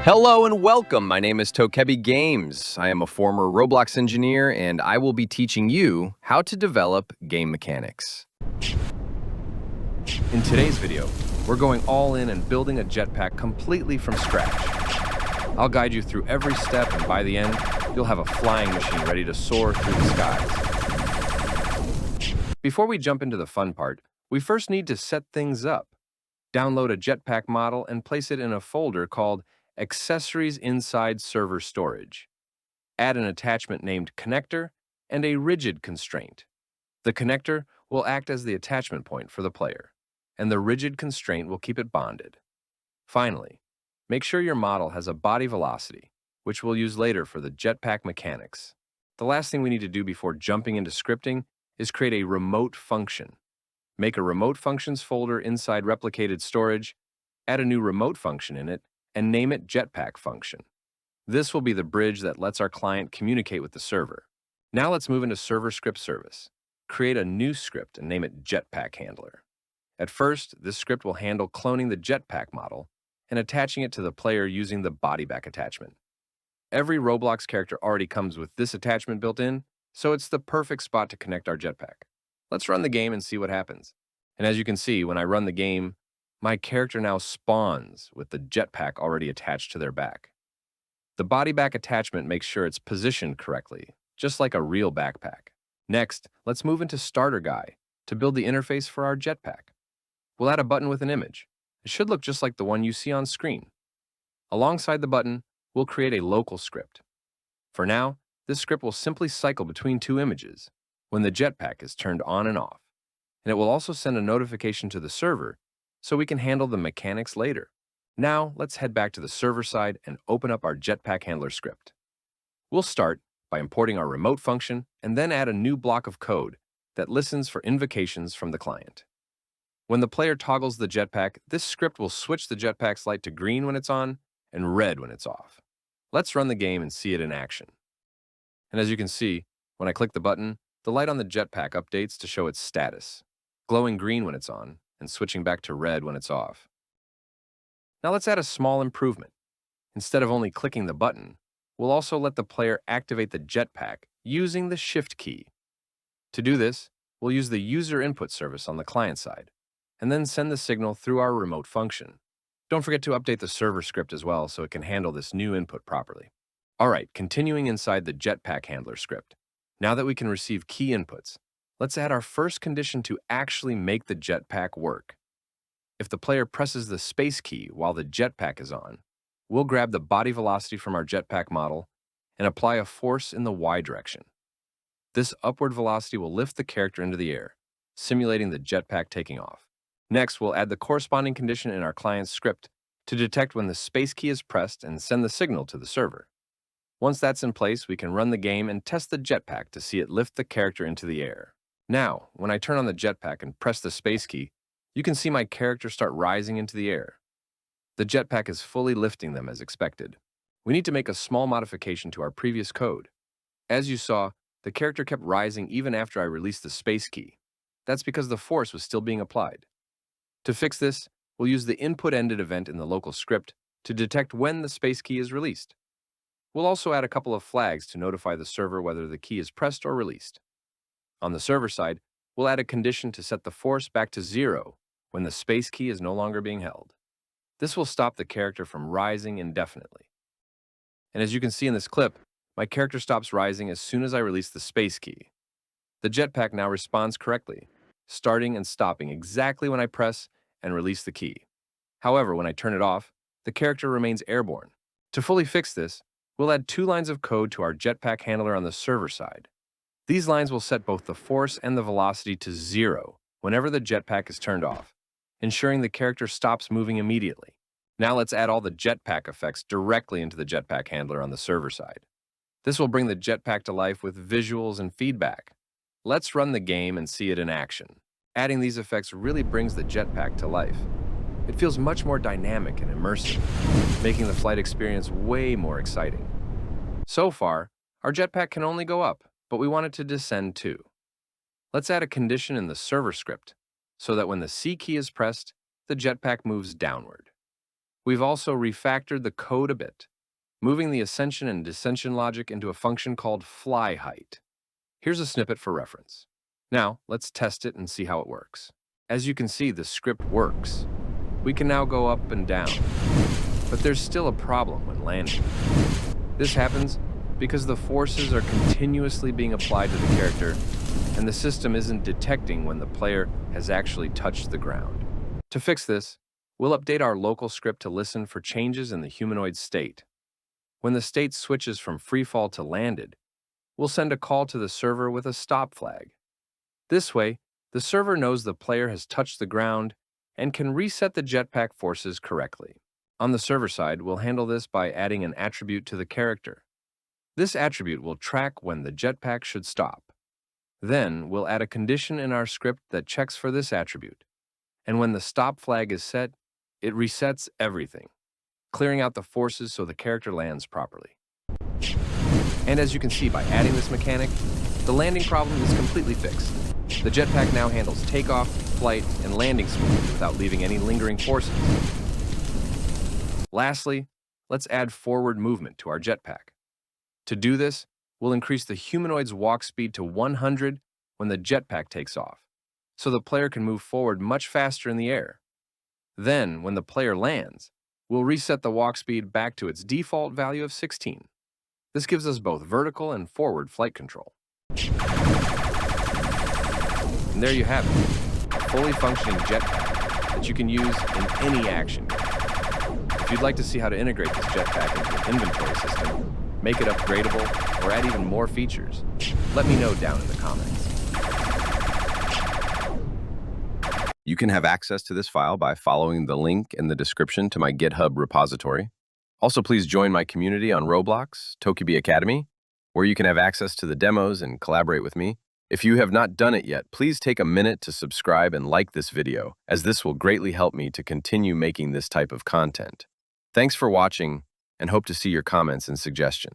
Hello and welcome. My name is Tokebi Games. I am a former Roblox engineer and I will be teaching you how to develop game mechanics. In today's video, we're going all in and building a jetpack completely from scratch. I'll guide you through every step and by the end, you'll have a flying machine ready to soar through the skies. Before we jump into the fun part, we first need to set things up. Download a jetpack model and place it in a folder called Accessories Inside Server Storage. Add an attachment named Connector and a rigid constraint. The connector will act as the attachment point for the player, and the rigid constraint will keep it bonded. Finally, make sure your model has a body velocity, which we'll use later for the jetpack mechanics. The last thing we need to do before jumping into scripting is create a remote function. Make a remote functions folder inside replicated storage, add a new remote function in it, and name it Jetpack function. This will be the bridge that lets our client communicate with the server. Now let's move into server script service. Create a new script and name it Jetpack handler. At first, this script will handle cloning the jetpack model and attaching it to the player using the bodyback attachment. Every Roblox character already comes with this attachment built in, so it's the perfect spot to connect our jetpack. Let's run the game and see what happens. And as you can see, when I run the game, my character now spawns with the jetpack already attached to their back. The bodyback attachment makes sure it's positioned correctly, just like a real backpack. Next, let's move into Starter Guy to build the interface for our jetpack. We'll add a button with an image. It should look just like the one you see on screen. Alongside the button, we'll create a local script. For now, this script will simply cycle between two images when the jetpack is turned on and off, and it will also send a notification to the server so we can handle the mechanics later. Now, let's head back to the server side and open up our jetpack handler script. We'll start by importing our remote function and then add a new block of code that listens for invocations from the client. When the player toggles the jetpack, this script will switch the jetpack's light to green when it's on and red when it's off. Let's run the game and see it in action. And as you can see, when I click the button, the light on the jetpack updates to show its status, glowing green when it's on and switching back to red when it's off. Now let's add a small improvement. Instead of only clicking the button, we'll also let the player activate the jetpack using the Shift key. To do this, we'll use the user input service on the client side, and then send the signal through our remote function. Don't forget to update the server script as well so it can handle this new input properly. All right, continuing inside the jetpack handler script. Now that we can receive key inputs, let's add our first condition to actually make the jetpack work. If the player presses the space key while the jetpack is on, we'll grab the body velocity from our jetpack model and apply a force in the Y direction. This upward velocity will lift the character into the air, simulating the jetpack taking off. Next, we'll add the corresponding condition in our client's script to detect when the space key is pressed and send the signal to the server. Once that's in place, we can run the game and test the jetpack to see it lift the character into the air. Now, when I turn on the jetpack and press the space key, you can see my character start rising into the air. The jetpack is fully lifting them as expected. We need to make a small modification to our previous code. As you saw, the character kept rising even after I released the space key. That's because the force was still being applied. To fix this, we'll use the input-ended event in the local script to detect when the space key is released. We'll also add a couple of flags to notify the server whether the key is pressed or released. On the server side, we'll add a condition to set the force back to 0 when the space key is no longer being held. This will stop the character from rising indefinitely. And as you can see in this clip, my character stops rising as soon as I release the space key. The jetpack now responds correctly, starting and stopping exactly when I press and release the key. However, when I turn it off, the character remains airborne. To fully fix this, we'll add 2 lines of code to our jetpack handler on the server side. These lines will set both the force and the velocity to 0 whenever the jetpack is turned off, ensuring the character stops moving immediately. Now let's add all the jetpack effects directly into the jetpack handler on the server side. This will bring the jetpack to life with visuals and feedback. Let's run the game and see it in action. Adding these effects really brings the jetpack to life. It feels much more dynamic and immersive, making the flight experience way more exciting. So far, our jetpack can only go up, but we want it to descend too. Let's add a condition in the server script so that when the C key is pressed, the jetpack moves downward. We've also refactored the code a bit, moving the ascension and descension logic into a function called fly height. Here's a snippet for reference. Now, let's test it and see how it works. As you can see, the script works. We can now go up and down, but there's still a problem when landing. This happens because the forces are continuously being applied to the character, and the system isn't detecting when the player has actually touched the ground. To fix this, we'll update our local script to listen for changes in the humanoid state. When the state switches from freefall to landed, we'll send a call to the server with a stop flag. This way, the server knows the player has touched the ground and can reset the jetpack forces correctly. On the server side, we'll handle this by adding an attribute to the character. This attribute will track when the jetpack should stop. Then, we'll add a condition in our script that checks for this attribute. And when the stop flag is set, it resets everything, clearing out the forces so the character lands properly. And as you can see, by adding this mechanic, the landing problem is completely fixed. The jetpack now handles takeoff, flight, and landing smoothly without leaving any lingering forces. Lastly, let's add forward movement to our jetpack. To do this, we'll increase the humanoid's walk speed to 100 when the jetpack takes off, so the player can move forward much faster in the air. Then, when the player lands, we'll reset the walk speed back to its default value of 16. This gives us both vertical and forward flight control. And there you have it, a fully functioning jetpack that you can use in any action game. If you'd like to see how to integrate this jetpack into an inventory system, make it upgradable, or add even more features, let me know down in the comments. You can have access to this file by following the link in the description to my GitHub repository. Also, please join my community on Roblox, Tokebi Academy, where you can have access to the demos and collaborate with me. If you have not done it yet, please take a minute to subscribe and like this video, as this will greatly help me to continue making this type of content. Thanks for watching, and hope to see your comments and suggestions.